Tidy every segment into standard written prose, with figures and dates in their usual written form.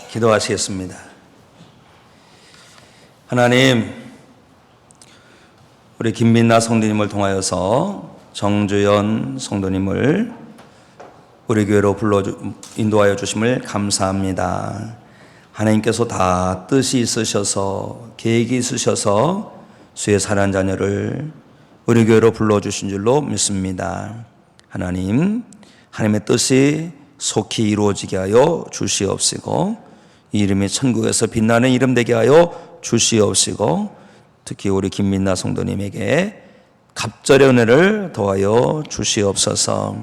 기도하시겠습니다. 하나님, 우리 김민나 성도님을 통하여서 정주연 성도님을 우리 교회로 인도하여 주심을 감사합니다. 하나님께서 다 뜻이 있으셔서 계획이 있으셔서 주의 사랑하는 자녀를 우리 교회로 불러주신 줄로 믿습니다. 하나님, 하나님의 뜻이 속히 이루어지게 하여 주시옵시고 이 이름이 천국에서 빛나는 이름 되게 하여 주시옵시고 특히 우리 김민나 성도님에게 갑절의 은혜를 더하여 주시옵소서.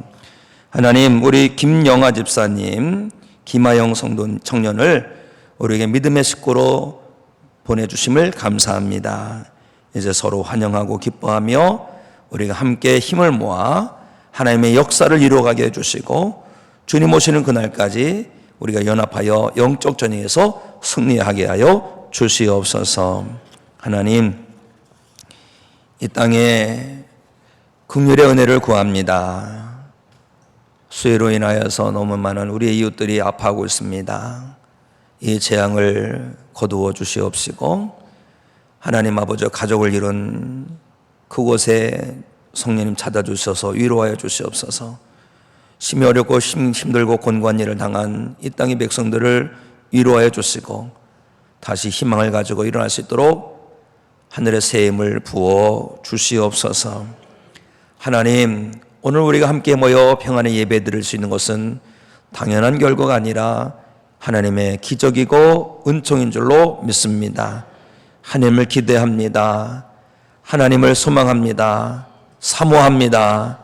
하나님, 우리 김영아 집사님, 김하영 성도 청년을 우리에게 믿음의 식구로 보내주심을 감사합니다. 이제 서로 환영하고 기뻐하며 우리가 함께 힘을 모아 하나님의 역사를 이루어가게 해주시고 주님 오시는 그날까지 우리가 연합하여 영적 전쟁에서 승리하게 하여 주시옵소서. 하나님, 이 땅에 긍휼의 은혜를 구합니다. 수해로 인하여서 너무 많은 우리의 이웃들이 아파하고 있습니다. 이 재앙을 거두어 주시옵시고 하나님 아버지 가족을 이룬 그곳에 성령님 찾아주셔서 위로하여 주시옵소서. 심히 어렵고 힘들고 곤고한 일을 당한 이 땅의 백성들을 위로하여 주시고 다시 희망을 가지고 일어날 수 있도록 하늘의 새 힘을 부어 주시옵소서. 하나님, 오늘 우리가 함께 모여 평안의 예배 드릴 수 있는 것은 당연한 결과가 아니라 하나님의 기적이고 은총인 줄로 믿습니다. 하나님을 기대합니다. 하나님을 소망합니다. 사모합니다.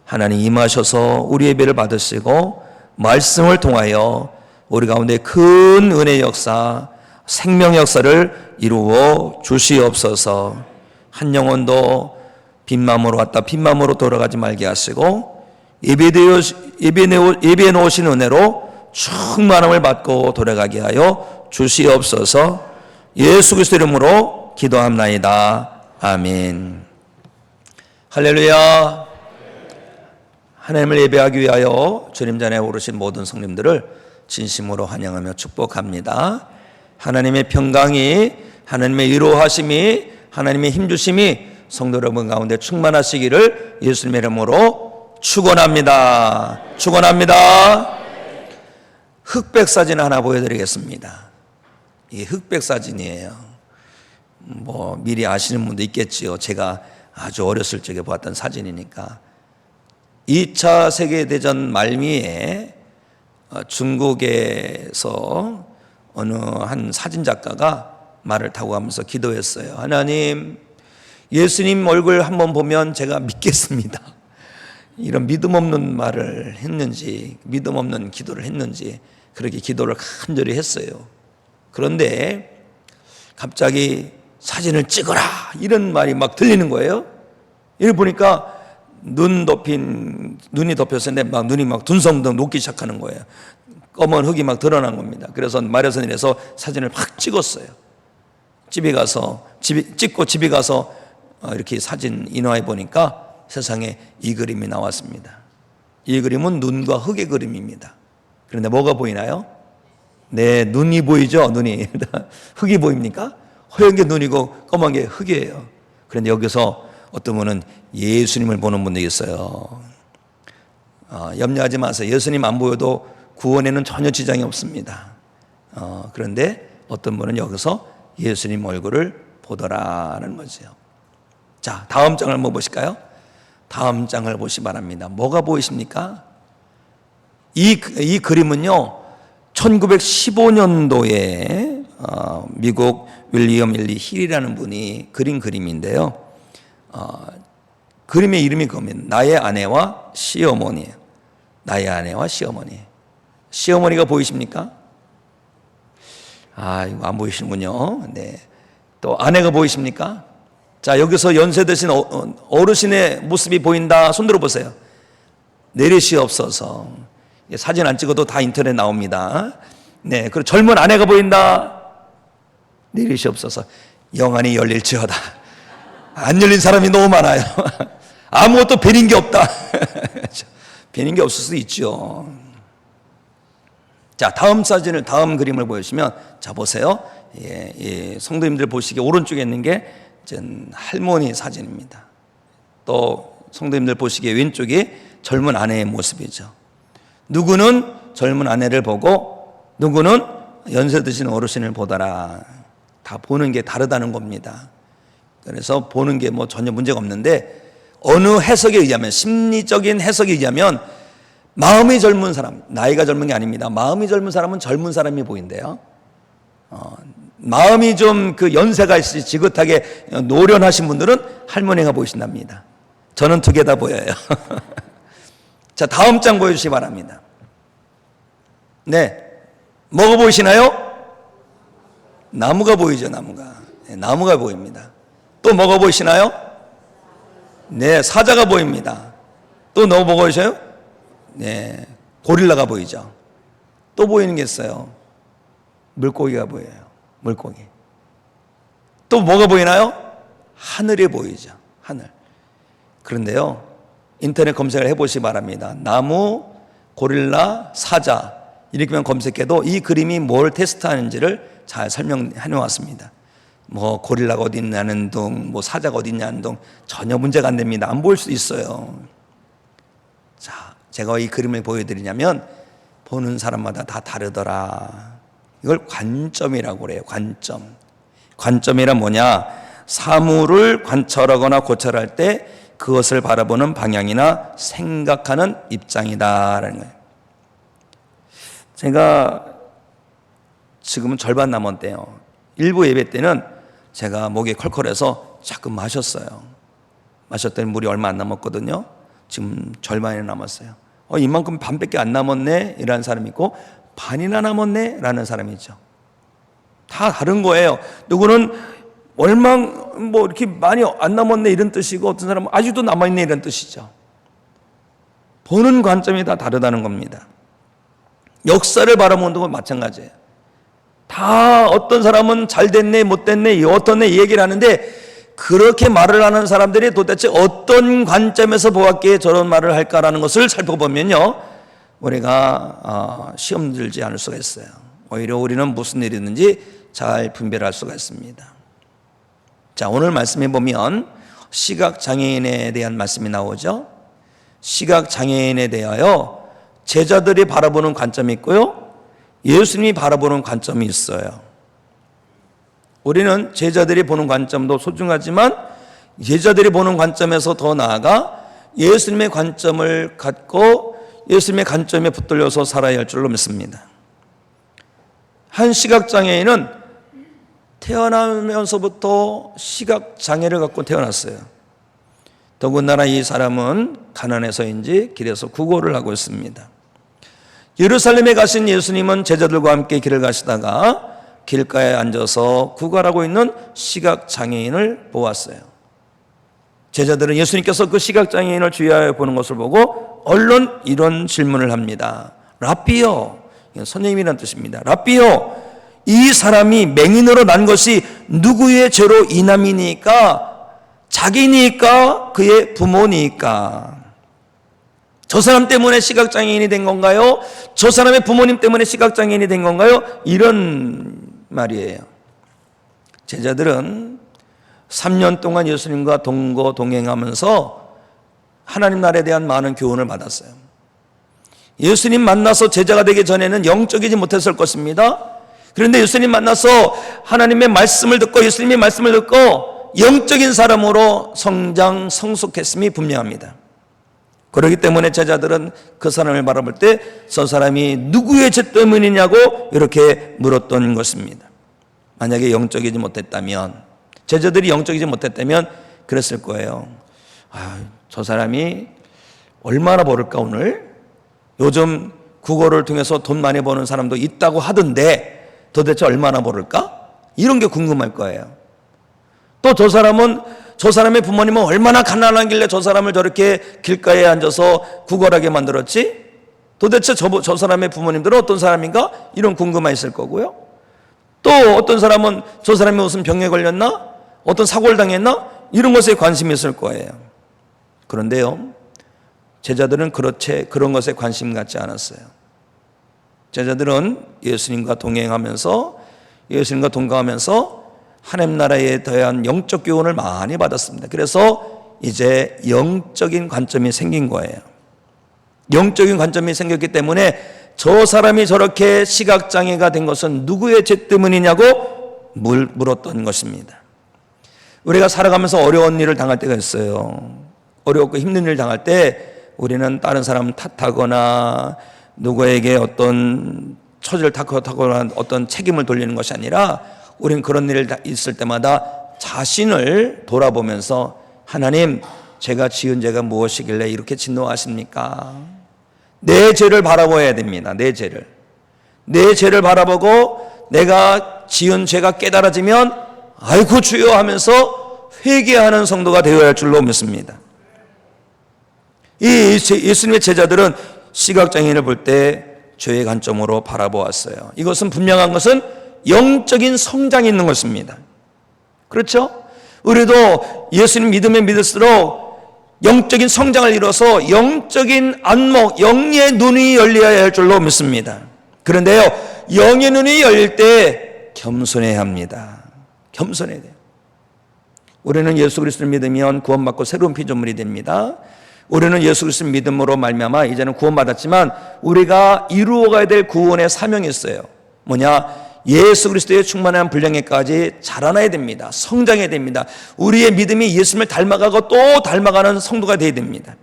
하나님 임하셔서 우리 예배를 받으시고 말씀을 통하여 우리 가운데 큰 은혜의 역사, 생명의 역사를 이루어 주시옵소서. 한 영혼도 빈마음으로 왔다 빈마음으로 돌아가지 말게 하시고 예배에 놓으신 은혜로 충만함을 받고 돌아가게 하여 주시옵소서. 예수 그리스도 이름으로 기도합나이다. 아멘. 할렐루야. 하나님을 예배하기 위하여 주님 전에 오르신 모든 성님들을 진심으로 환영하며 축복합니다. 하나님의 평강이, 하나님의 위로하심이, 하나님의 힘주심이 성도 여러분 가운데 충만하시기를 예수님의 이름으로 축원합니다. 축원합니다. 흑백 사진 하나 보여드리겠습니다. 이게 흑백 사진이에요. 미리 아시는 분도 있겠지요. 제가 아주 어렸을 적에 보았던 사진이니까. 2차 세계대전 말미에 중국에서 어느 한 사진작가가 말을 타고 가면서 기도했어요. 하나님, 예수님 얼굴 한번 보면 제가 믿겠습니다. 이런 믿음 없는 말을 했는지, 믿음 없는 기도를 했는지 그렇게 기도를 간절히 했어요. 그런데 갑자기 사진을 찍어라 이런 말이 막 들리는 거예요. 이걸 보니까 눈이 덮였는데 막 눈이 막 둔성둥 녹기 시작하는 거예요. 검은 흙이 막 드러난 겁니다. 그래서 마려서 내려서 사진을 막 찍었어요. 집에 가서 이렇게 사진 인화해 보니까 세상에 이 그림이 나왔습니다. 이 그림은 눈과 흙의 그림입니다. 그런데 뭐가 보이나요? 네, 눈이 보이죠? 눈이. 흙이 보입니까? 허연 게 눈이고 검은 게 흙이에요. 그런데 여기서 어떤 분은 예수님을 보는 분도 있어요. 염려하지 마세요. 예수님 안 보여도 구원에는 전혀 지장이 없습니다. 그런데 어떤 분은 여기서 예수님 얼굴을 보더라는 거죠. 자, 다음 장을 한번 보실까요? 다음 장을 보시 바랍니다. 뭐가 보이십니까? 이 그림은요, 1915년도에 미국 윌리엄 일리 힐이라는 분이 그린 그림인데요. 그림의 이름이 그겁니다. 나의 아내와 시어머니예요. 나의 아내와 시어머니. 시어머니가 보이십니까? 이거 안 보이시는군요. 네. 또 아내가 보이십니까? 자, 여기서 연세 드신 어르신의 모습이 보인다. 손 들어보세요. 내리시옵소서. 사진 안 찍어도 다 인터넷 나옵니다. 네. 그리고 젊은 아내가 보인다. 내리시옵소서. 영안이 열릴지어다. 안 열린 사람이 너무 많아요. 아무것도 베린 게 없다. 베린 게 없을 수도 있죠. 자, 다음 그림을 보여주시면, 자, 보세요. 성도님들 보시기에 오른쪽에 있는 게 할머니 사진입니다. 또 성도님들 보시기에 왼쪽이 젊은 아내의 모습이죠. 누구는 젊은 아내를 보고 누구는 연세 드신 어르신을 보더라. 다 보는 게 다르다는 겁니다. 그래서 보는 게 뭐 전혀 문제가 없는데, 어느 해석에 의하면, 심리적인 해석에 의하면 마음이 젊은 사람, 나이가 젊은 게 아닙니다. 마음이 젊은 사람은 젊은 사람이 보인대요. 마음이 좀 그 연세가 있으시 지긋하게 노련하신 분들은 할머니가 보이신답니다. 저는 두 개 다 보여요. 자, 다음 장 보여주시기 바랍니다. 네, 뭐가 보이시나요? 나무가 보이죠, 나무가. 네, 나무가 보입니다. 또 뭐가 보이시나요? 네, 사자가 보입니다. 또 뭐가 보이셔요? 네, 고릴라가 보이죠. 또 보이는 게 있어요. 물고기가 보여요. 물고기. 또 뭐가 보이나요? 하늘이 보이죠. 하늘. 그런데요, 인터넷 검색을 해보시기 바랍니다. 나무, 고릴라, 사자 이렇게만 검색해도 이 그림이 뭘 테스트하는지를 잘 설명해 놓았습니다. 뭐 고릴라가 어디 있냐는 둥, 뭐 사자가 어디 있냐는 둥 전혀 문제가 안 됩니다. 안 보일 수도 있어요. 자, 제가 이 그림을 보여드리냐면 보는 사람마다 다 다르더라. 이걸 관점이라고 그래요. 관점. 관점이란 뭐냐? 사물을 관찰하거나 고찰할 때 그것을 바라보는 방향이나 생각하는 입장이다라는 거예요. 제가 지금은 절반 남았대요. 일부 예배 때는 제가 목이 컬컬해서 자꾸 마셨어요. 마셨더니 물이 얼마 안 남았거든요. 지금 절반이 남았어요. 이만큼 반밖에 안 남았네 이라는 사람이 있고, 반이나 남았네 라는 사람이 있죠. 다 다른 거예요. 누구는 얼마 뭐 이렇게 많이 안 남았네 이런 뜻이고, 어떤 사람은 아직도 남아있네 이런 뜻이죠. 보는 관점이 다 다르다는 겁니다. 역사를 바라보는 건 마찬가지예요. 다 어떤 사람은 잘 됐네 못 됐네 어떻네 이 얘기를 하는데, 그렇게 말을 하는 사람들이 도대체 어떤 관점에서 보았기에 저런 말을 할까라는 것을 살펴보면요, 우리가 시험 들지 않을 수가 있어요. 오히려 우리는 무슨 일이 있는지 잘 분별할 수가 있습니다. 자, 오늘 말씀해 보면 시각장애인에 대한 말씀이 나오죠. 시각장애인에 대하여 제자들이 바라보는 관점이 있고요, 예수님이 바라보는 관점이 있어요. 우리는 제자들이 보는 관점도 소중하지만 제자들이 보는 관점에서 더 나아가 예수님의 관점을 갖고 예수님의 관점에 붙들려서 살아야 할 줄로 믿습니다. 한 시각장애인은 태어나면서부터 시각장애를 갖고 태어났어요. 더군다나 이 사람은 가난해서인지 길에서 구걸을 하고 있습니다. 예루살렘에 가신 예수님은 제자들과 함께 길을 가시다가 길가에 앉아서 구걸하고 있는 시각장애인을 보았어요. 제자들은 예수님께서 그 시각장애인을 주의하여 보는 것을 보고 얼른 이런 질문을 합니다. 라삐요, 선생님이란 뜻입니다. 라삐요, 이 사람이 맹인으로 난 것이 누구의 죄로 인함이니까? 자기니까? 그의 부모니까? 저 사람 때문에 시각장애인이 된 건가요? 저 사람의 부모님 때문에 시각장애인이 된 건가요? 이런 말이에요. 제자들은 3년 동안 예수님과 동행하면서 하나님 나라에 대한 많은 교훈을 받았어요. 예수님 만나서 제자가 되기 전에는 영적이지 못했을 것입니다. 그런데 예수님 만나서 하나님의 말씀을 듣고 예수님의 말씀을 듣고 영적인 사람으로 성숙했음이 분명합니다. 그렇기 때문에 제자들은 그 사람을 바라볼 때 저 사람이 누구의 죄 때문이냐고 이렇게 물었던 것입니다. 만약에 영적이지 못했다면, 제자들이 영적이지 못했다면 그랬을 거예요. 저 사람이 얼마나 벌을까 오늘? 요즘 국어를 통해서 돈 많이 버는 사람도 있다고 하던데 도대체 얼마나 벌을까? 이런 게 궁금할 거예요. 또 저 사람의 부모님은 얼마나 가난하길래 저 사람을 저렇게 길가에 앉아서 구걸하게 만들었지? 도대체 저 사람의 부모님들은 어떤 사람인가? 이런 궁금함이 있을 거고요. 또 어떤 사람은 저 사람이 무슨 병에 걸렸나? 어떤 사고를 당했나? 이런 것에 관심이 있을 거예요. 그런데요, 제자들은 그런 것에 관심 갖지 않았어요. 제자들은 예수님과 동행하면서 예수님과 동감하면서 하나님 나라에 대한 영적 교훈을 많이 받았습니다. 그래서 이제 영적인 관점이 생긴 거예요. 영적인 관점이 생겼기 때문에 저 사람이 저렇게 시각장애가 된 것은 누구의 죄 때문이냐고 물었던 것입니다. 우리가 살아가면서 어려운 일을 당할 때가 있어요. 어렵고 힘든 일을 당할 때 우리는 다른 사람 탓하거나 누구에게 어떤 처지를 탓하거나 어떤 책임을 돌리는 것이 아니라 우리는 그런 일이 있을 때마다 자신을 돌아보면서 하나님, 제가 지은 죄가 무엇이길래 이렇게 진노하십니까? 내 죄를 바라봐야 됩니다. 내 죄를 바라보고 내가 지은 죄가 깨달아지면 아이고 주여 하면서 회개하는 성도가 되어야 할 줄로 믿습니다. 이 예수님의 제자들은 시각장애인을 볼 때 죄의 관점으로 바라보았어요. 이것은 분명한 것은 영적인 성장이 있는 것입니다. 그렇죠? 우리도 예수님 믿으면 믿을수록 영적인 성장을 이뤄서 영적인 안목, 영의 눈이 열려야 할 줄로 믿습니다. 그런데요, 영의 눈이 열릴 때 겸손해야 합니다. 겸손해야 돼요. 우리는 예수 그리스도를 믿으면 구원받고 새로운 피조물이 됩니다. 우리는 예수 그리스도를 믿음으로 말미암아 이제는 구원받았지만 우리가 이루어가야 될 구원의 사명이 있어요. 뭐냐? 예수 그리스도의 충만한 분량에까지 자라나야 됩니다. 성장해야 됩니다. 우리의 믿음이 예수님을 닮아가고 또 닮아가는 성도가 되어야 됩니다.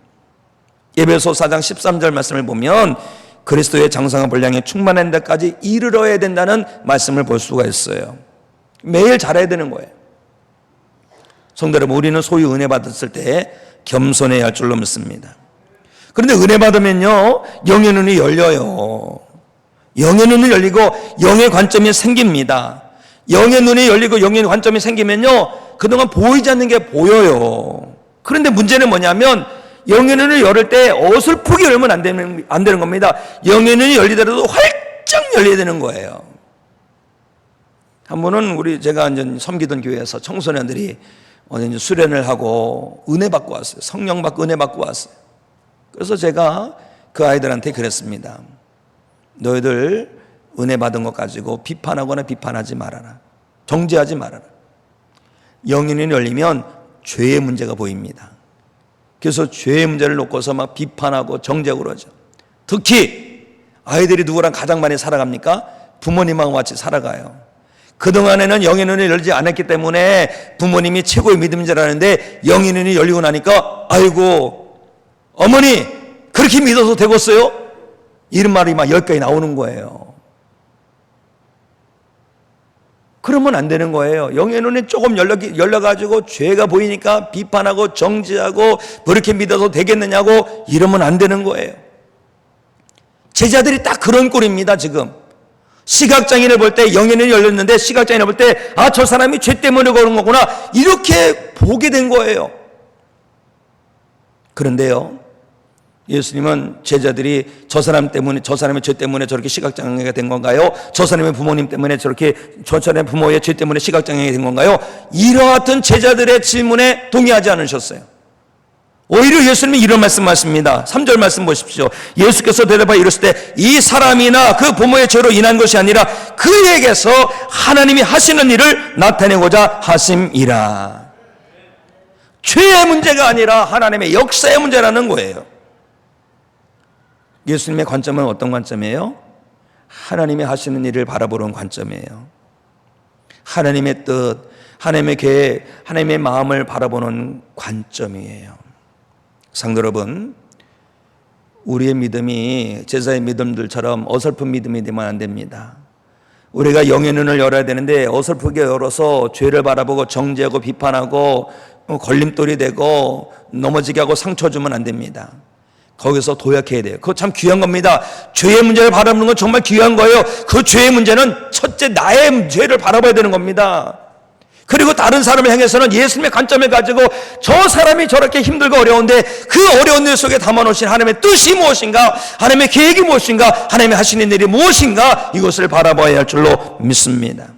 에베소 4장 13절 말씀을 보면 그리스도의 장성한 분량에 충만한 데까지 이르러야 된다는 말씀을 볼 수가 있어요. 매일 자라야 되는 거예요. 성도 여러분, 우리는 소위 은혜 받았을 때 겸손해야 할 줄로 믿습니다. 그런데 은혜 받으면요, 영의 눈이 열려요. 영의 눈이 열리고 영의 관점이 생깁니다. 영의 눈이 열리고 영의 관점이 생기면요, 그동안 보이지 않는 게 보여요. 그런데 문제는 뭐냐면 영의 눈을 열을 때 어설프게 열면 안 되는 겁니다. 영의 눈이 열리더라도 활짝 열려야 되는 거예요. 한 번은 제가 섬기던 교회에서 청소년들이 이제 수련을 하고 은혜 받고 왔어요. 성령 받고 은혜 받고 왔어요. 그래서 제가 그 아이들한테 그랬습니다. 너희들 은혜 받은 것 가지고 비판하거나 비판하지 말아라. 정죄하지 말아라. 영의 눈이 열리면 죄의 문제가 보입니다. 그래서 죄의 문제를 놓고서 막 비판하고 정죄하고 그러죠. 특히 아이들이 누구랑 가장 많이 살아갑니까? 부모님하고 같이 살아가요. 그동안에는 영의 눈이 열리지 않았기 때문에 부모님이 최고의 믿음인 줄 알았는데 영의 눈이 열리고 나니까 아이고 어머니 그렇게 믿어서 되겠어요? 이런 말이 막 10가지 나오는 거예요. 그러면 안 되는 거예요. 영의 눈이 조금 열려가지고 죄가 보이니까 비판하고 정죄하고 그렇게 믿어서 되겠느냐고 이러면 안 되는 거예요. 제자들이 딱 그런 꼴입니다. 지금 시각장애인을 볼 때 영의 눈이 열렸는데 시각장애인을 볼 때 아, 저 사람이 죄 때문에 그런 거구나 이렇게 보게 된 거예요. 그런데요, 예수님은 제자들이 저 사람 때문에, 저 사람의 죄 때문에 저렇게 시각장애가 된 건가요? 저 사람의 부모님 때문에 저 사람의 부모의 죄 때문에 시각장애가 된 건가요? 이러한 제자들의 질문에 동의하지 않으셨어요. 오히려 예수님이 이런 말씀하십니다. 3절 말씀 보십시오. 예수께서 대답하여 이르시되 이 사람이나 그 부모의 죄로 인한 것이 아니라 그에게서 하나님이 하시는 일을 나타내고자 하심이라. 죄의 문제가 아니라 하나님의 역사의 문제라는 거예요. 예수님의 관점은 어떤 관점이에요? 하나님이 하시는 일을 바라보는 관점이에요. 하나님의 뜻, 하나님의 계획, 하나님의 마음을 바라보는 관점이에요. 성도 여러분, 우리의 믿음이 제자의 믿음들처럼 어설픈 믿음이 되면 안 됩니다. 우리가 영의 눈을 열어야 되는데 어설프게 열어서 죄를 바라보고 정죄하고 비판하고 걸림돌이 되고 넘어지게 하고 상처 주면 안 됩니다. 거기서 도약해야 돼요. 그거 참 귀한 겁니다. 죄의 문제를 바라보는 건 정말 귀한 거예요. 그 죄의 문제는 첫째 나의 죄를 바라봐야 되는 겁니다. 그리고 다른 사람을 향해서는 예수님의 관점을 가지고 저 사람이 저렇게 힘들고 어려운데 그 어려운 일 속에 담아놓으신 하나님의 뜻이 무엇인가, 하나님의 계획이 무엇인가, 하나님의 하시는 일이 무엇인가, 이것을 바라봐야 할 줄로 믿습니다.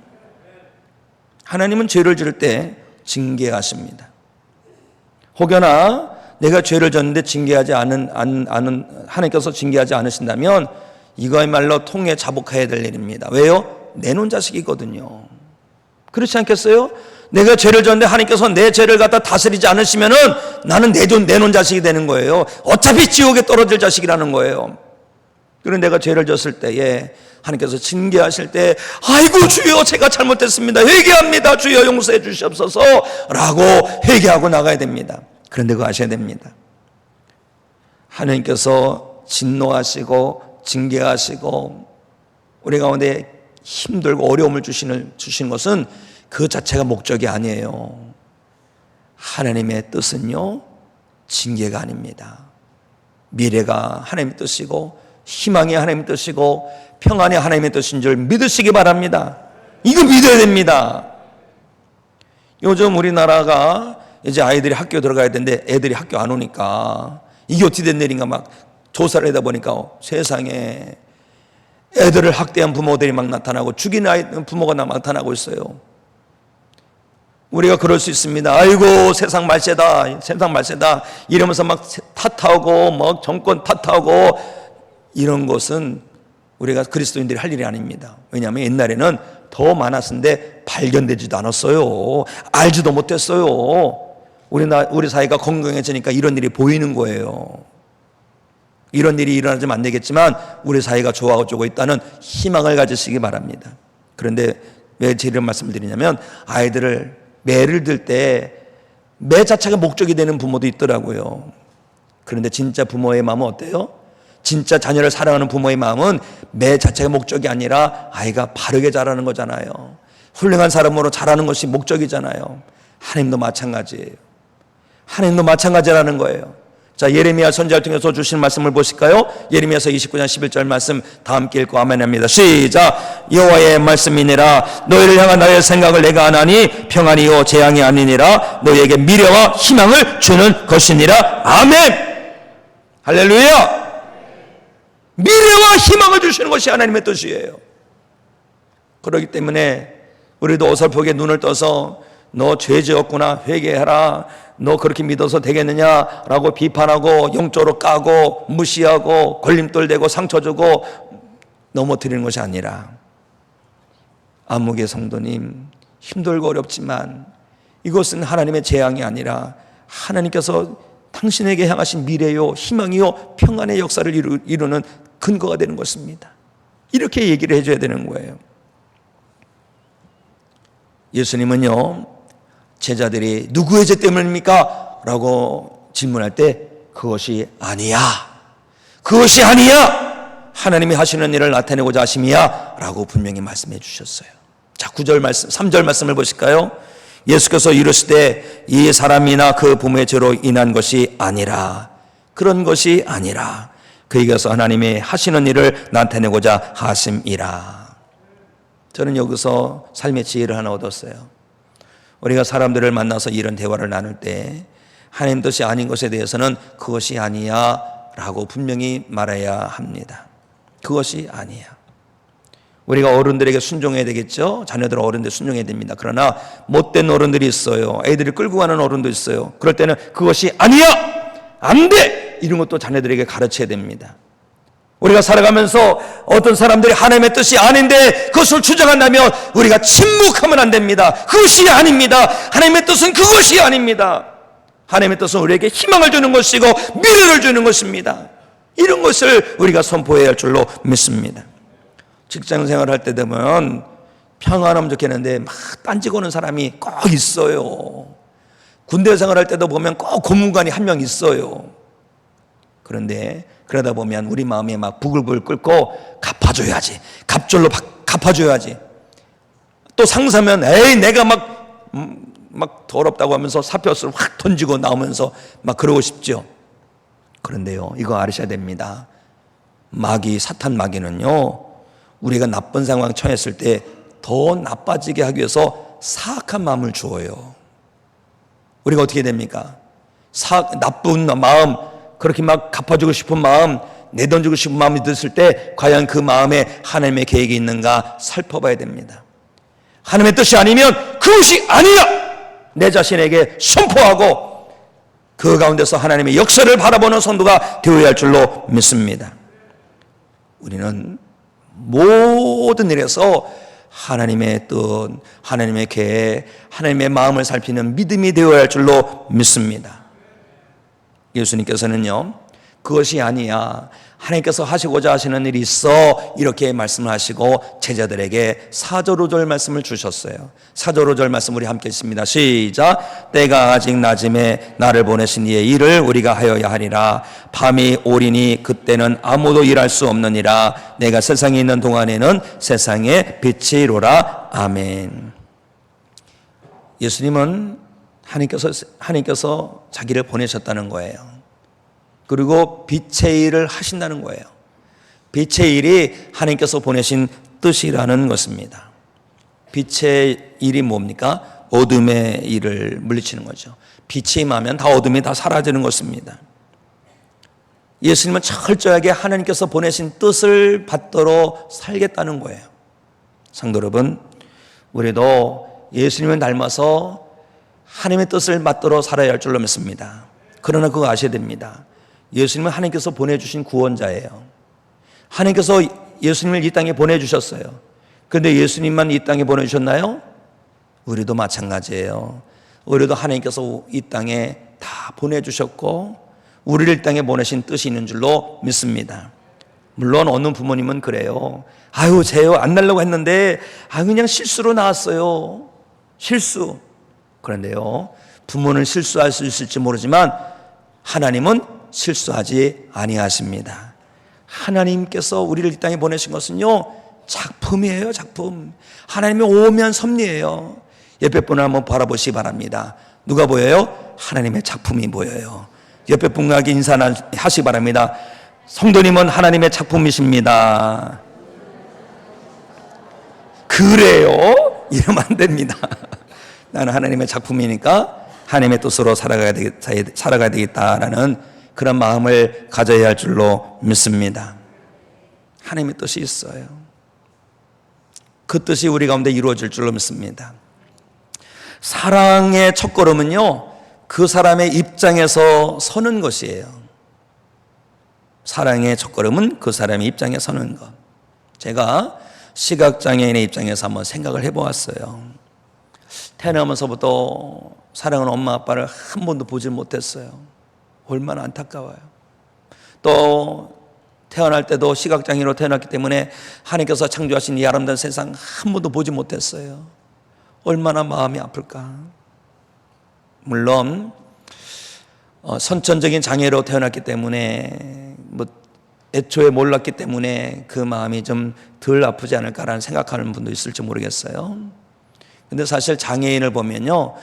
하나님은 죄를 지을 때 징계하십니다. 혹여나 내가 죄를 졌는데 징계하지 않은 하나님께서 징계하지 않으신다면 이거야말로 통에 자복해야 될 일입니다. 왜요? 내놓은 자식이거든요. 그렇지 않겠어요? 내가 죄를 졌는데 하나님께서 내 죄를 갖다 다스리지 않으시면은 나는 내놓은 자식이 되는 거예요. 어차피 지옥에 떨어질 자식이라는 거예요. 그런데 내가 죄를 졌을 때에 하나님께서 징계하실 때 아이고 주여 제가 잘못했습니다. 회개합니다. 주여 용서해 주시옵소서 라고 회개하고 나가야 됩니다. 그런데 그거 아셔야 됩니다. 하나님께서 진노하시고 징계하시고 우리 가운데 힘들고 어려움을 주시는 것은 그 자체가 목적이 아니에요. 하나님의 뜻은요, 징계가 아닙니다. 미래가 하나님의 뜻이고 희망이 하나님의 뜻이고 평안이 하나님의 뜻인 줄 믿으시기 바랍니다. 이거 믿어야 됩니다. 요즘 우리나라가 이제 아이들이 학교 들어가야 되는데 애들이 학교 안 오니까 이게 어떻게 된 일인가 막 조사를 하다 보니까 세상에 애들을 학대한 부모들이 막 나타나고 죽인 부모가 나타나고 있어요. 우리가 그럴 수 있습니다. 아이고 세상 말세다 세상 말세다 이러면서 막 탓하고 막 정권 탓하고 이런 것은 우리가 그리스도인들이 할 일이 아닙니다. 왜냐하면 옛날에는 더 많았는데 발견되지도 않았어요. 알지도 못했어요. 우리 사회가 건강해지니까 이런 일이 보이는 거예요. 이런 일이 일어나지면 안 되겠지만 우리 사회가 좋아지고 있다는 희망을 가지시기 바랍니다. 그런데 왜 이런 말씀을 드리냐면 아이들을 매를 들 때 매 자체가 목적이 되는 부모도 있더라고요. 그런데 진짜 부모의 마음은 어때요? 진짜 자녀를 사랑하는 부모의 마음은 매 자체가 목적이 아니라 아이가 바르게 자라는 거잖아요. 훌륭한 사람으로 자라는 것이 목적이잖아요. 하나님도 마찬가지예요. 하나님도 마찬가지라는 거예요. 자, 예레미야 선지자를 통해서 주신 말씀을 보실까요? 예레미야서 29장 11절 말씀 다 함께 읽고 아멘합니다. 시작. 여호와의 말씀이니라 너희를 향한 나의 생각을 내가 아나니 평안이요 재앙이 아니니라 너희에게 미래와 희망을 주는 것이니라. 아멘. 할렐루야. 미래와 희망을 주시는 것이 하나님의 뜻이에요. 그렇기 때문에 우리도 어설프게 눈을 떠서 너 죄 지었구나 회개해라 너 그렇게 믿어서 되겠느냐라고 비판하고 영적으로 까고 무시하고 걸림돌 대고 상처 주고 넘어뜨리는 것이 아니라 안목의 성도님 힘들고 어렵지만 이것은 하나님의 재앙이 아니라 하나님께서 당신에게 향하신 미래요 희망이요 평안의 역사를 이루는 근거가 되는 것입니다. 이렇게 얘기를 해줘야 되는 거예요. 예수님은요 제자들이 누구의 죄 때문입니까? 라고 질문할 때 그것이 아니야 그것이 아니야 하나님이 하시는 일을 나타내고자 하심이야 라고 분명히 말씀해 주셨어요. 자 9절 말씀 3절 말씀을 보실까요? 예수께서 이르시되 이 사람이나 그 부모의 죄로 인한 것이 아니라 그런 것이 아니라 그에게서 하나님이 하시는 일을 나타내고자 하심이라. 저는 여기서 삶의 지혜를 하나 얻었어요. 우리가 사람들을 만나서 이런 대화를 나눌 때 하나님 뜻이 아닌 것에 대해서는 그것이 아니야 라고 분명히 말해야 합니다. 그것이 아니야. 우리가 어른들에게 순종해야 되겠죠. 자녀들 어른들 순종해야 됩니다. 그러나 못된 어른들이 있어요. 애들이 끌고 가는 어른도 있어요. 그럴 때는 그것이 아니야 안 돼 이런 것도 자녀들에게 가르쳐야 됩니다. 우리가 살아가면서 어떤 사람들이 하나님의 뜻이 아닌데 그것을 주장한다면 우리가 침묵하면 안 됩니다. 그것이 아닙니다. 하나님의 뜻은 그것이 아닙니다. 하나님의 뜻은 우리에게 희망을 주는 것이고 미래를 주는 것입니다. 이런 것을 우리가 선포해야 할 줄로 믿습니다. 직장 생활할 때 되면 평안하면 좋겠는데 막 딴지 거는 사람이 꼭 있어요. 군대 생활할 때도 보면 꼭 고문관이 한 명 있어요. 그런데 그러다 보면 우리 마음에 막 부글부글 끓고 갚아줘야지 갑절로 갚아줘야지 또 상사면 에이 내가 막 더럽다고 하면서 사표를 확 던지고 나오면서 막 그러고 싶죠. 그런데요 이거 아셔야 됩니다. 마귀 사탄 마귀는요 우리가 나쁜 상황 처했을 때 더 나빠지게 하기 위해서 사악한 마음을 주어요. 우리가 어떻게 됩니까? 나쁜 마음 그렇게 막 갚아주고 싶은 마음 내던지고 싶은 마음이 들었을 때 과연 그 마음에 하나님의 계획이 있는가 살펴봐야 됩니다. 하나님의 뜻이 아니면 그것이 아니야 내 자신에게 선포하고 그 가운데서 하나님의 역사를 바라보는 성도가 되어야 할 줄로 믿습니다. 우리는 모든 일에서 하나님의 뜻, 하나님의 계획, 하나님의 마음을 살피는 믿음이 되어야 할 줄로 믿습니다. 예수님께서는요, 그것이 아니야, 하나님께서 하시고자 하시는 일이 있어, 이렇게 말씀을 하시고 제자들에게 4절 5절 말씀을 주셨어요. 4절 5절 말씀 우리 함께 읽습니다. 시작. 때가 아직 낮음에 나를 보내신 이의 일을 우리가 하여야 하리라. 밤이 오리니 그때는 아무도 일할 수 없느니라. 내가 세상에 있는 동안에는 세상의 빛이로라. 아멘. 예수님은 하나님께서 자기를 보내셨다는 거예요. 그리고 빛의 일을 하신다는 거예요. 빛의 일이 하나님께서 보내신 뜻이라는 것입니다. 빛의 일이 뭡니까? 어둠의 일을 물리치는 거죠. 빛이 임하면 다 어둠이 다 사라지는 것입니다. 예수님은 철저하게 하나님께서 보내신 뜻을 받들어 살겠다는 거예요. 성도 여러분, 우리도 예수님을 닮아서 하나님의 뜻을 받들어 살아야 할 줄로 믿습니다. 그러나 그거 아셔야 됩니다. 예수님은 하나님께서 보내주신 구원자예요. 하나님께서 예수님을 이 땅에 보내주셨어요. 그런데 예수님만 이 땅에 보내주셨나요? 우리도 마찬가지예요. 우리도 하나님께서 이 땅에 다 보내주셨고 우리를 이 땅에 보내신 뜻이 있는 줄로 믿습니다. 물론 어느 부모님은 그래요. 아유, 쟤요 안 날려고 했는데 그냥 실수로 나왔어요. 실수. 그런데요, 부모는 실수할 수 있을지 모르지만 하나님은 실수하지 아니하십니다. 하나님께서 우리를 이 땅에 보내신 것은요, 작품이에요. 작품. 하나님의 오묘한 섭리예요. 옆에 분을 한번 바라보시기 바랍니다. 누가 보여요? 하나님의 작품이 보여요. 옆에 분에게 인사하시기 바랍니다. 성도님은 하나님의 작품이십니다. 그래요? 이러면 안 됩니다. 나는 하나님의 작품이니까 하나님의 뜻으로 살아가야 되겠다라는 그런 마음을 가져야 할 줄로 믿습니다. 하나님의 뜻이 있어요. 그 뜻이 우리 가운데 이루어질 줄로 믿습니다. 사랑의 첫걸음은요, 그 사람의 입장에서 서는 것이에요. 사랑의 첫걸음은 그 사람의 입장에 서는 것. 제가 시각장애인의 입장에서 한번 생각을 해보았어요. 태어나면서부터 사랑하는 엄마 아빠를 한 번도 보질 못했어요. 얼마나 안타까워요. 또 태어날 때도 시각장애로 태어났기 때문에 하나님께서 창조하신 이 아름다운 세상 한 번도 보지 못했어요. 얼마나 마음이 아플까. 물론 선천적인 장애로 태어났기 때문에 애초에 몰랐기 때문에 그 마음이 좀 덜 아프지 않을까라는 생각하는 분도 있을지 모르겠어요. 근데 사실 장애인을 보면요,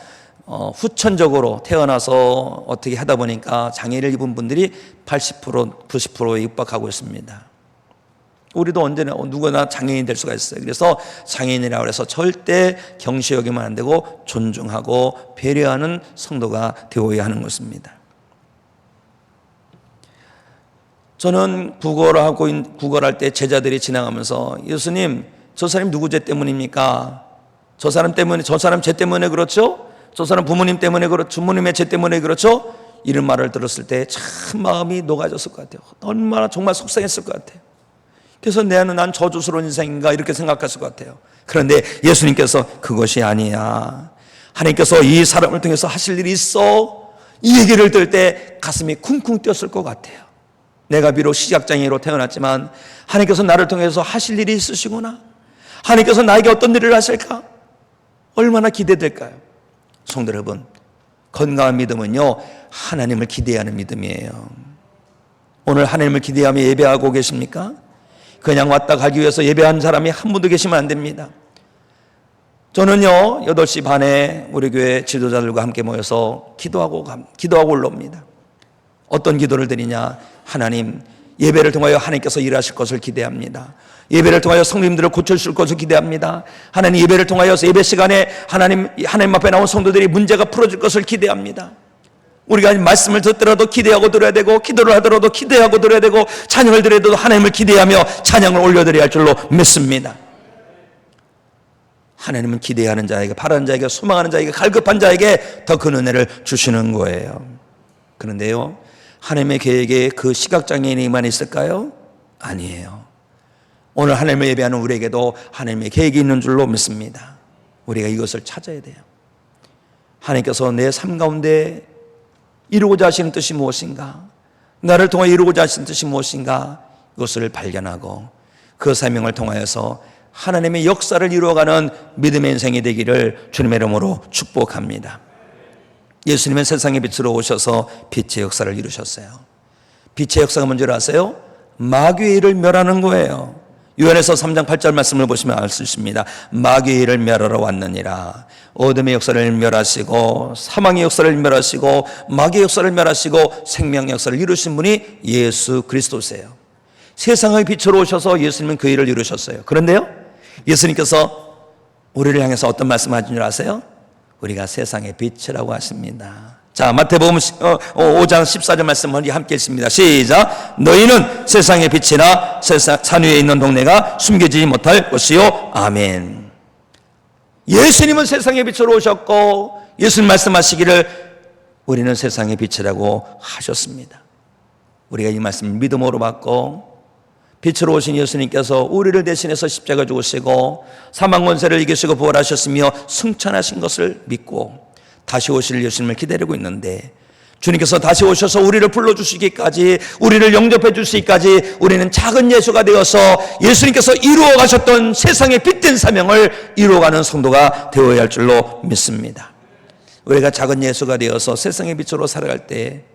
후천적으로 태어나서 어떻게 하다 보니까 장애를 입은 분들이 80%, 90%에 육박하고 있습니다. 우리도 언제나 누구나 장애인 될 수가 있어요. 그래서 장애인이라고 해서 절대 경시 여기면 안 되고 존중하고 배려하는 성도가 되어야 하는 것입니다. 저는 구걸할 때 제자들이 지나가면서 예수님, 저 사람 누구 죄 때문입니까? 저 사람 죄 때문에 그렇죠? 저 사람 부모님 때문에 그렇죠? 부모님의 죄 때문에 그렇죠? 이런 말을 들었을 때 참 마음이 녹아졌을 것 같아요. 얼마나 정말 속상했을 것 같아요. 그래서 난 저주스러운 인생인가 이렇게 생각했을 것 같아요. 그런데 예수님께서 그것이 아니야. 하나님께서 이 사람을 통해서 하실 일이 있어. 이 얘기를 들을 때 가슴이 쿵쿵 뛰었을 것 같아요. 내가 비록 시각장애로 태어났지만 하나님께서 나를 통해서 하실 일이 있으시구나. 하나님께서 나에게 어떤 일을 하실까? 얼마나 기대될까요? 성도 여러분, 건강한 믿음은요, 하나님을 기대하는 믿음이에요. 오늘 하나님을 기대하며 예배하고 계십니까? 그냥 왔다 가기 위해서 예배한 사람이 한 분도 계시면 안 됩니다. 저는요, 8시 반에 우리 교회 지도자들과 함께 모여서 기도하고 올라옵니다. 어떤 기도를 드리냐? 하나님, 예배를 통하여 하나님께서 일하실 것을 기대합니다. 예배를 통하여 성도님들을 고쳐주실 것을 기대합니다. 하나님, 예배를 통하여 예배 시간에 하나님 앞에 나온 성도들이 문제가 풀어질 것을 기대합니다. 우리가 말씀을 듣더라도 기대하고 들어야 되고, 기도를 하더라도 기대하고 들어야 되고, 찬양을 드려도 하나님을 기대하며 찬양을 올려드려야 할 줄로 믿습니다. 하나님은 기대하는 자에게, 바라는 자에게, 소망하는 자에게, 갈급한 자에게 더 큰 은혜를 주시는 거예요. 그런데요, 하나님의 계획에 그 시각장애인이만 있을까요? 아니에요. 오늘 하나님을 예배하는 우리에게도 하나님의 계획이 있는 줄로 믿습니다. 우리가 이것을 찾아야 돼요. 하나님께서 내 삶 가운데 이루고자 하시는 뜻이 무엇인가, 나를 통해 이루고자 하시는 뜻이 무엇인가, 이것을 발견하고 그 사명을 통하여서 하나님의 역사를 이루어가는 믿음의 인생이 되기를 주님의 이름으로 축복합니다. 예수님은 세상의 빛으로 오셔서 빛의 역사를 이루셨어요. 빛의 역사가 뭔지 아세요? 마귀의 일을 멸하는 거예요. 요한에서 3장 8절 말씀을 보시면 알 수 있습니다. 마귀의 일을 멸하러 왔느니라. 어둠의 역사를 멸하시고 사망의 역사를 멸하시고 마귀의 역사를 멸하시고 생명의 역사를 이루신 분이 예수 그리스도세요. 세상의 빛으로 오셔서 예수님은 그 일을 이루셨어요. 그런데요, 예수님께서 우리를 향해서 어떤 말씀을 하신 줄 아세요? 우리가 세상의 빛이라고 하십니다. 자, 마태복음 5장 14절 말씀을 함께 읽습니다. 시작. 너희는 세상의 빛이나 세상 산 위에 있는 동네가 숨겨지지 못할 것이요. 아멘. 예수님은 세상의 빛으로 오셨고 예수님 말씀하시기를 우리는 세상의 빛이라고 하셨습니다. 우리가 이 말씀을 믿음으로 받고 빛으로 오신 예수님께서 우리를 대신해서 십자가 죽으시고 사망 권세를 이기시고 부활하셨으며 승천하신 것을 믿고 다시 오실 예수님을 기다리고 있는데, 주님께서 다시 오셔서 우리를 불러주시기까지, 우리를 영접해 주시기까지 우리는 작은 예수가 되어서 예수님께서 이루어 가셨던 세상의 빛된 사명을 이루어가는 성도가 되어야 할 줄로 믿습니다. 우리가 작은 예수가 되어서 세상의 빛으로 살아갈 때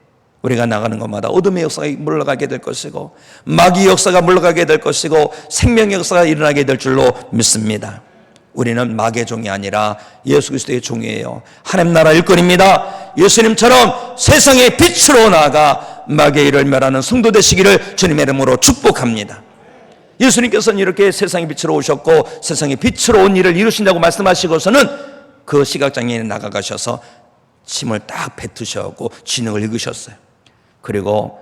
우리가 나가는 것마다 어둠의 역사가 물러가게 될 것이고 마귀의 역사가 물러가게 될 것이고 생명의 역사가 일어나게 될 줄로 믿습니다. 우리는 마귀의 종이 아니라 예수 그리스도의 종이에요. 하나님 나라 일꾼입니다. 예수님처럼 세상의 빛으로 나아가 마귀의 일을 멸하는 성도 되시기를 주님의 이름으로 축복합니다. 예수님께서는 이렇게 세상의 빛으로 오셨고 세상의 빛으로 온 일을 이루신다고 말씀하시고서는 그 시각장애인에 나가가셔서 침을 딱 뱉으셨고 진흙을 읽으셨어요. 그리고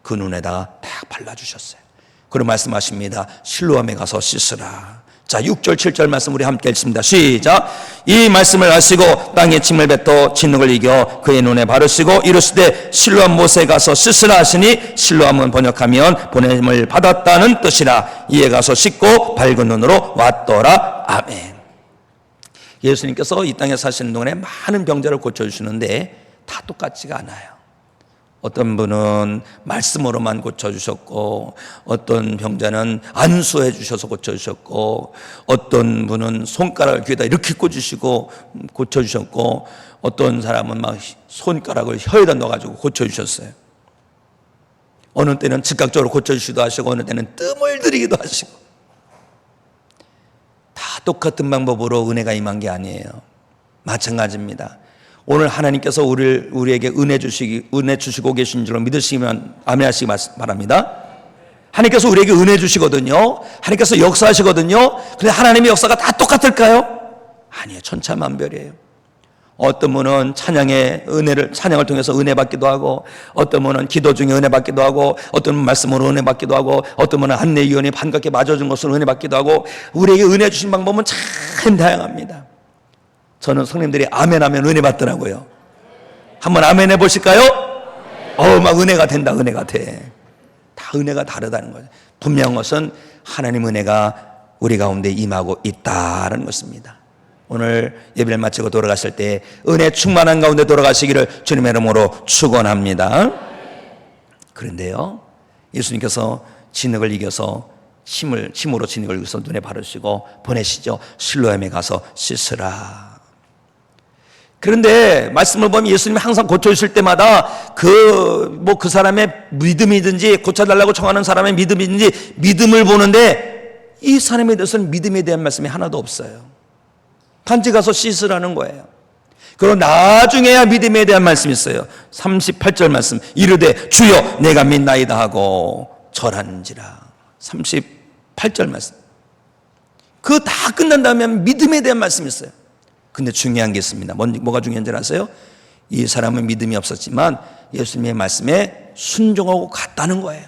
그 눈에다가 딱 발라주셨어요. 그리고 말씀하십니다. 실로암에 가서 씻으라. 자, 6절 7절 말씀 우리 함께 읽습니다. 시작. 이 말씀을 하시고 땅에 침을 뱉어 진흙을 이겨 그의 눈에 바르시고 이르시되 실로암 못에 가서 씻으라 하시니, 실로암은 번역하면 보냄을 받았다는 뜻이라. 이에 가서 씻고 밝은 눈으로 왔더라. 아멘. 예수님께서 이 땅에 사시는 동안에 많은 병자를 고쳐주시는데 다 똑같지가 않아요. 어떤 분은 말씀으로만 고쳐주셨고, 어떤 병자는 안수해 주셔서 고쳐주셨고, 어떤 분은 손가락을 귀에다 이렇게 꽂으시고 고쳐주셨고, 어떤 사람은 막 손가락을 혀에다 넣어가지고 고쳐주셨어요. 어느 때는 즉각적으로 고쳐주시기도 하시고 어느 때는 뜸을 들이기도 하시고, 다 똑같은 방법으로 은혜가 임한 게 아니에요. 마찬가지입니다. 오늘 하나님께서 우리에게 은혜 주시고 계신 줄로 믿으시면 아멘하시기 바랍니다. 하나님께서 우리에게 은혜 주시거든요. 하나님께서 역사하시거든요. 그런데 하나님의 역사가 다 똑같을까요? 아니에요. 천차만별이에요. 어떤 분은 찬양을 통해서 은혜 받기도 하고, 어떤 분은 기도 중에 은혜 받기도 하고, 어떤 분은 말씀으로 은혜 받기도 하고, 어떤 분은 안내위원이 반갑게 맞아준 것으로 은혜 받기도 하고, 우리에게 은혜 주신 방법은 참 다양합니다. 저는 성님들이 아멘 하면 은혜 받더라고요. 한번 아멘 해보실까요? 막 은혜가 된다, 은혜가 돼. 다 은혜가 다르다는 거예요. 분명한 것은 하나님 은혜가 우리 가운데 임하고 있다는 것입니다. 오늘 예배를 마치고 돌아가실 때 은혜 충만한 가운데 돌아가시기를 주님의 이름으로 축원합니다. 그런데요, 예수님께서 진흙을 이겨서 힘으로 진흙을 이겨서 눈에 바르시고 보내시죠. 실로암에 가서 씻으라. 그런데 말씀을 보면 예수님이 항상 고쳐주실 때마다 그 사람의 믿음이든지 고쳐달라고 청하는 사람의 믿음이든지 믿음을 보는데 이 사람에 대해서는 믿음에 대한 말씀이 하나도 없어요. 단지 가서 씻으라는 거예요. 그리고 나중에야 믿음에 대한 말씀이 있어요. 38절 말씀. 이르되 주여 내가 믿나이다 하고 절하는지라. 38절 말씀. 그거 다 끝난 다음에 믿음에 대한 말씀이 있어요. 근데 중요한 게 있습니다. 뭐가 중요한지 아세요? 이 사람은 믿음이 없었지만 예수님의 말씀에 순종하고 갔다는 거예요.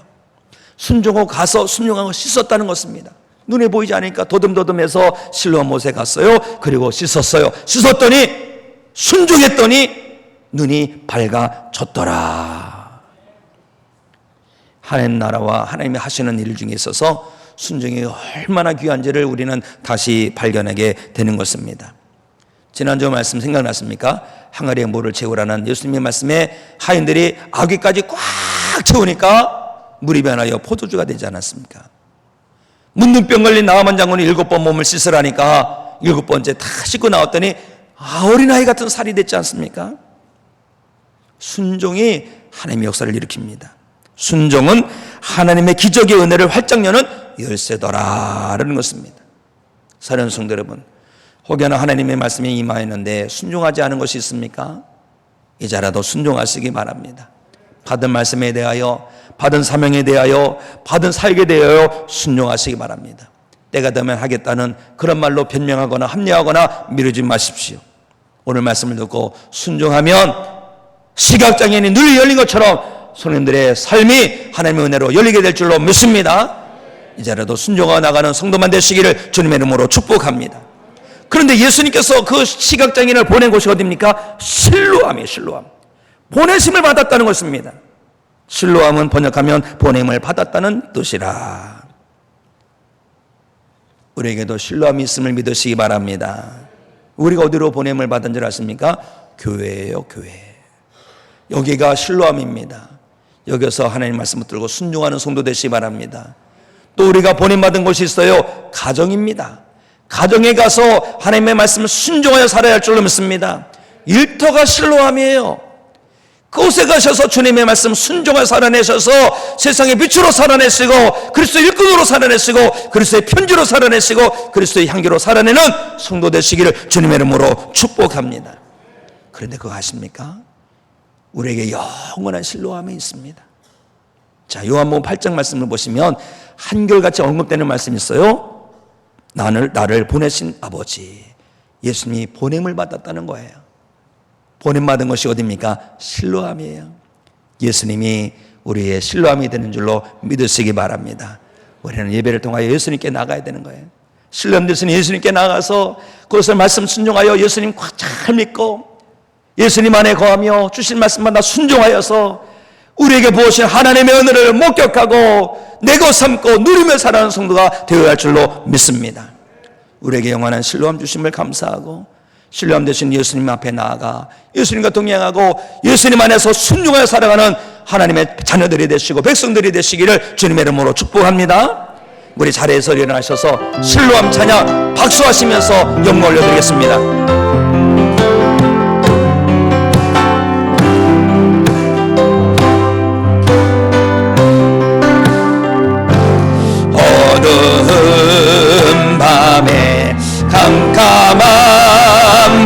순종하고 가서 순종하고 씻었다는 것입니다. 눈에 보이지 않으니까 도듬도듬해서 실로암 못에 갔어요. 그리고 씻었어요. 씻었더니 순종했더니 눈이 밝아졌더라. 하나님 나라와 하나님이 하시는 일 중에 있어서 순종이 얼마나 귀한지를 우리는 다시 발견하게 되는 것입니다. 지난주 말씀 생각났습니까? 항아리에 물을 채우라는 예수님의 말씀에 하인들이 아귀까지 꽉 채우니까 물이 변하여 포도주가 되지 않았습니까? 문둥병 걸린 나아만 장군이 7번 몸을 씻으라니까 7번째 다 씻고 나왔더니 어린아이 같은 살이 됐지 않습니까? 순종이 하나님의 역사를 일으킵니다. 순종은 하나님의 기적의 은혜를 활짝 여는 열쇠더라라는 것입니다. 사랑하는 성도 여러분, 혹여나 하나님의 말씀이 임하였는데 순종하지 않은 것이 있습니까? 이제라도 순종하시기 바랍니다. 받은 말씀에 대하여, 받은 사명에 대하여, 받은 사역에 대하여 순종하시기 바랍니다. 때가 되면 하겠다는 그런 말로 변명하거나 합리화하거나 미루지 마십시오. 오늘 말씀을 듣고 순종하면 시각장애인이 눈이 열린 것처럼 성도님들의 삶이 하나님의 은혜로 열리게 될 줄로 믿습니다. 이제라도 순종하고 나가는 성도만 되시기를 주님의 이름으로 축복합니다. 그런데 예수님께서 그 시각장애인을 보낸 곳이 어디입니까? 실로암이에요. 실로암. 보내심을 받았다는 것입니다. 실로암은 번역하면 보냄을 받았다는 뜻이라. 우리에게도 실로암이 있음을 믿으시기 바랍니다. 우리가 어디로 보냄을 받은 줄 아십니까? 교회예요, 교회. 여기가 실로암입니다. 여기서 하나님 말씀을 들고 순종하는 성도 되시기 바랍니다. 또 우리가 보냄받은 곳이 있어요. 가정입니다. 가정에 가서 하나님의 말씀을 순종하여 살아야 할 줄로 믿습니다. 일터가 실로암이에요. 그곳에 가셔서 주님의 말씀 순종하여 살아내셔서 세상의 빛으로 살아내시고 그리스도의 일꾼으로 살아내시고 그리스도의 편지로 살아내시고 그리스도의 향기로 살아내는 성도 되시기를 주님의 이름으로 축복합니다. 그런데 그거 아십니까? 우리에게 영원한 실로암이 있습니다. 자, 요한복음 8장 말씀을 보시면 한결같이 언급되는 말씀이 있어요. 나를 보내신 아버지, 예수님이 보냄을 받았다는 거예요. 보냄 받은 것이 어디입니까? 실로암이에요. 예수님이 우리의 실로암이 되는 줄로 믿으시기 바랍니다. 우리는 예배를 통하여 예수님께 나가야 되는 거예요. 실로암 되시는 예수님께 나가서 그것을 말씀 순종하여 예수님 꽉 믿고 예수님 안에 거하며 주신 말씀마다 순종하여서 우리에게 부으신 하나님의 은혜를 목격하고 내고 삼고 누리며 살아가는 성도가 되어야 할 줄로 믿습니다. 우리에게 영원한 실로암 주심을 감사하고 신뢰함 되신 예수님 앞에 나아가 예수님과 동행하고 예수님 안에서 순종하여 살아가는 하나님의 자녀들이 되시고 백성들이 되시기를 주님의 이름으로 축복합니다. 우리 자리에서 일어나셔서 실로암 찬양 박수하시면서 영광 올려드리겠습니다. 밤에 캄캄한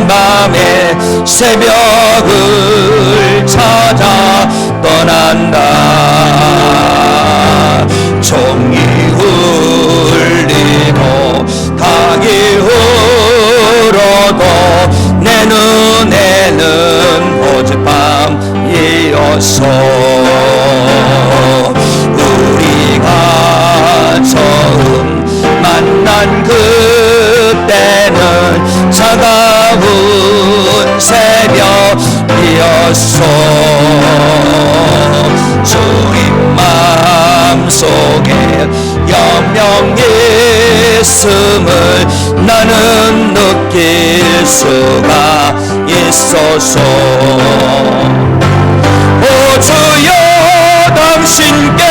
밤에 새벽을 찾아 떠난다. 종이 울리고 닭이 울어도 내 눈에는 오직 밤이었어. 우리가 처음 만난 그때는 차가운 새벽이었어. 주님 마음속에 영영 있음을 나는 느낄 수가 있었어. 오 주여 당신께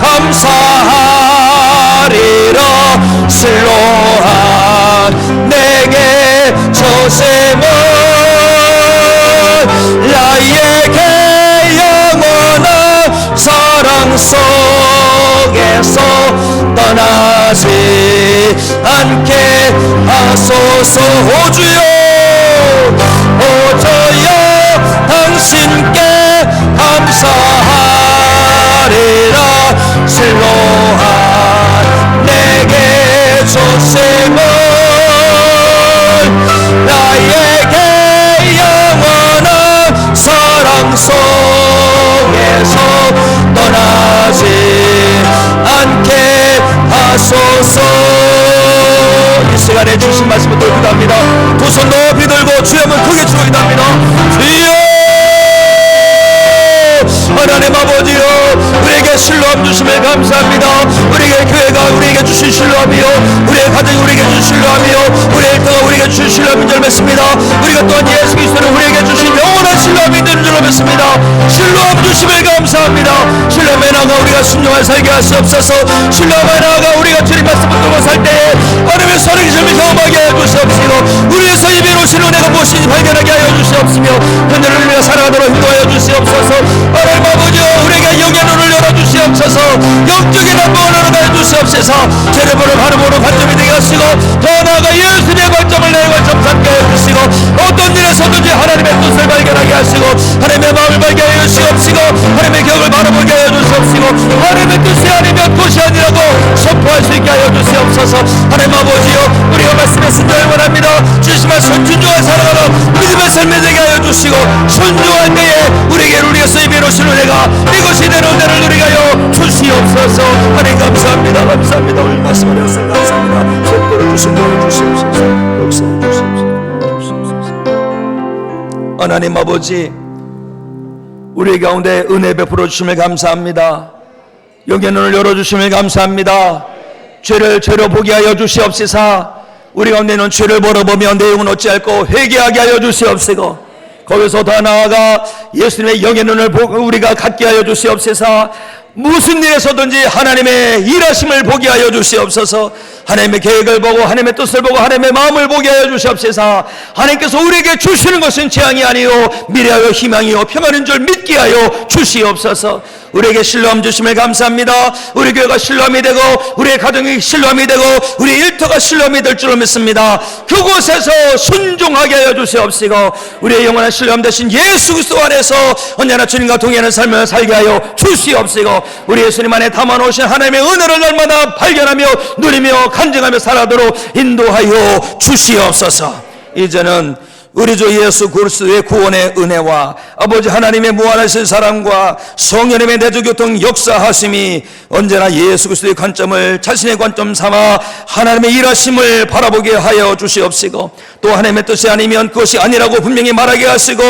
감사하리라. 실로암 내게 조심은 나에게 영원한 사랑 속에서 떠나지 않게 하소서. 오 주여 오 주여 당신께 감사하리라. 실로암 내게 조심은 나에게 영원한 사랑 속에서 떠나지 않게 하소서. 이 시간에 주신 말씀을 들고 기도합니다. 두 손 높이 들고 주여 한번 크게 주고 기도합니다. 주여 하나님 아버지여, 우리에게 신뢰함 주심을 감사합니다. 우리에게 교회가 우리에게 주신 신뢰함이요, 우리의 가정이 우리에게 주신 신뢰함이요, 우리의 일터가 우리에게 주신 신뢰함인 줄 믿습니다. 우리가 또한 예수 그리스도를 우리에게 주신 영원한 신뢰함이 되는 줄 믿습니다. 신뢰함 주심을 감사합니다. 신뢰함에 나아가 우리가 순종하여 살게 할 수 없어서, 신뢰함에 나아가 우리가 주님 말씀 붙들고 살 때에 하나님의 살아계심을 경험하게 하여 주시옵시고, 우리의 입에 오신 은혜가 무엇인지 발견하게 하여 주시옵시며, 현재를 우리가 살아가도록 인도하여 주시옵소서. 하나님 아버지여, 우리에게 영의 눈을 열어주시옵소서. 영적인 안목을 열어가여 주시옵소서. 죄를 보는 바로보는 관점이 되게 하시고, 더 나아가 예수님의 관점을 내 관점 삼게 하여 주시고, 어떤 일에서든지 하나님의 뜻을 발견하게 하시고, 하나님의 마음을 발견하여 주시옵시고, 하나님의 격을 바라보게 하여 주시옵시고, 하나님의 뜻이 아니면 뜻이 아니라고 선포할 수 있게 하여 주시옵소서. 하나님 아버지여, 우리가 말씀에 순종을 원합니다. 주신 말씀 준종하여 살아가는 믿음의 삶이 되게 하여 주시고, 순종할 때에 우리에게 우리에서 입에 오신 은혜가 이것이 내 은혜를 누리게 하여 주시옵소서. 하나님 감사합니다. 감사합니다. 오늘 말씀을 해주셔서 감사합니다. 속도를 주신 도를 주시옵소서. 역사해 주시옵소서. 하나님 아버지, 우리 가운데 은혜 베풀어 주심을 감사합니다. 영의 눈을 열어주심을 감사합니다. 죄를 죄로 보게 하여 주시옵시사. 우리 가운데는 죄를 벌어보며 내용은 어찌할꼬 회개하게 하여 주시옵시고, 거기서 더 나아가 예수님의 영의 눈을 보고 우리가 갖게 하여 주시옵소서. 무슨 일에서든지 하나님의 일하심을 보게 하여 주시옵소서. 하나님의 계획을 보고 하나님의 뜻을 보고 하나님의 마음을 보게 하여 주시옵소서. 하나님께서 우리에게 주시는 것은 재앙이 아니요 미래하여 희망이요 평안인 줄 믿게 하여 주시옵소서. 우리에게 신뢰함 주심을 감사합니다. 우리 교회가 신뢰함이 되고 우리의 가정이 신뢰함이 되고 우리 일터가 신뢰함이 될 줄로 믿습니다. 그곳에서 순종하게 하여 주시옵시고, 우리의 영원한 신뢰함 되신 예수 그리스도 안에서 언제나 주님과 동행하는 삶을 살게 하여 주시옵시고, 우리 예수님 안에 담아놓으신 하나님의 은혜를 날마다 발견하며 누리며 간증하며 살아도록 인도하여 주시옵소서. 이제는 우리 주 예수 그리스도의 구원의 은혜와 아버지 하나님의 무한하신 사랑과 성령님의 내주교통 역사하심이 언제나 예수 그리스도의 관점을 자신의 관점 삼아 하나님의 일하심을 바라보게 하여 주시옵시고, 또 하나님의 뜻이 아니면 그것이 아니라고 분명히 말하게 하시고,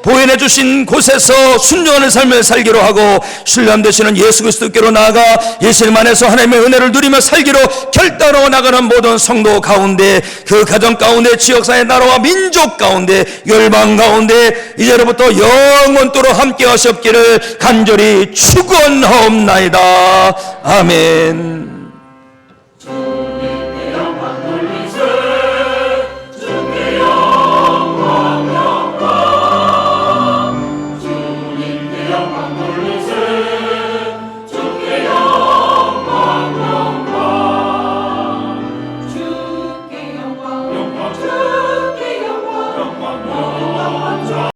보여내 주신 곳에서 순종하는 삶을 살기로 하고, 신뢰함 되시는 예수 그리스도께로 나아가 예수님 안에서 하나님의 은혜를 누리며 살기로 결단하고 나가는 모든 성도 가운데, 그 가정 가운데, 지역사회, 나라와 민족 가운데, 열방 가운데 이제로부터 영원토록 함께 하시옵기를 간절히 축원하옵나이다. 아멘.